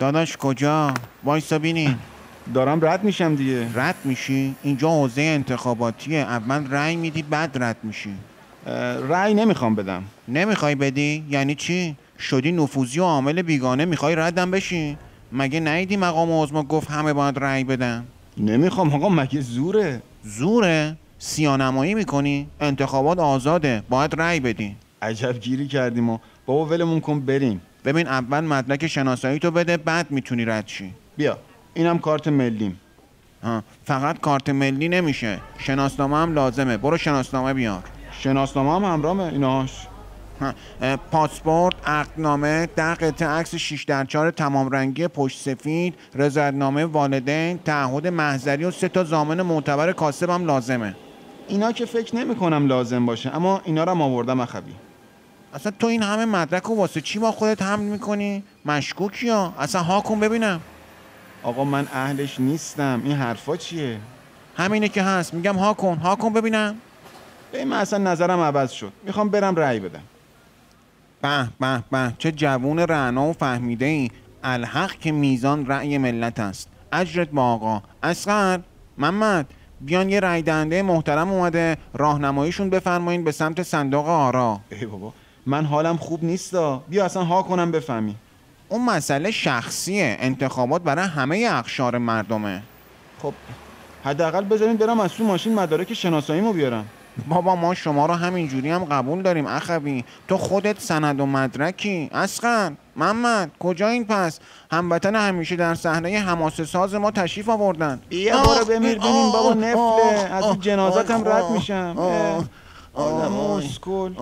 داداش کجا؟ وایسا بینیم. دارم رد میشم دیگه. رد میشی؟ اینجا حوزه انتخاباتیه، اول رأی میدی بعد رد میشی. رأی نمیخوام بدم. نمیخوای بدی؟ یعنی چی؟ شدی نفوذی و عامل بیگانه میخوای ردم بشی؟ مگه نیدی مقام عظما گفت همه باید رأی بدن؟ نمیخوام آقا، مگه زوره؟ زوره؟ سیانمایی میکنی؟ انتخابات آزاده، باید رأی بدی. عجب گیری کردیم و بابا ولمون کن بریم. ببین اول مدرک شناسایی تو بده بعد میتونی رد شی. بیا اینم کارت ملیم. فقط کارت ملی نمیشه، شناسنامه هم لازمه. برو شناسنامه بیار. شناسنامه هم همراهمه ایناش. پاسپورت، عقدنامه، 10 قطعه عکس 6x4 تمام رنگی پشت سفید، رضایتنامه والدین، تعهد محضری و 3 تا ضامن معتبر کاسب هم لازمه. اینا که فکر نمی کنم لازم باشه، اما اینا رو هم آوردم اخوی. اصلا تو این همه مدرک رو واسه چی با خودت حمل میکنی؟ مشکوکی ها، اصلا ها کن ببینم. آقا من اهلش نیستم، این حرفا چیه؟ همینه که هست، میگم ها کن ببینم. من اصلا نظرم عوض شد، میخوام برم رأی بدم. به چه جوون رعنا و فهمیده ای. الحق که میزان رأی ملت است. اجرت با آقا. اصغر، محمد، بیان یه رأی دهنده محترم اومده، راهنماییشون بفرمایین به سمت صندوق آرا. ای بابا من حالم خوب نیستا، بیا اصلا ها کنم بفهمی. اون مسئله شخصیه، انتخابات برای همه اقشار مردمه. خب حداقل بذارین برم از تو ماشین مدارک شناساییمو بیارم. بابا ما شما رو همینجوری هم قبول داریم اخوی، تو خودت سند و مدرکی. اصغر، محمد، کجا این پس؟ هموطن همیشه در صحنه حماسه ساز ما تشریف آوردن. بیا برو بمیر ببین بابا، نفله از این جنازت هم رد میشم. آدم اسکل.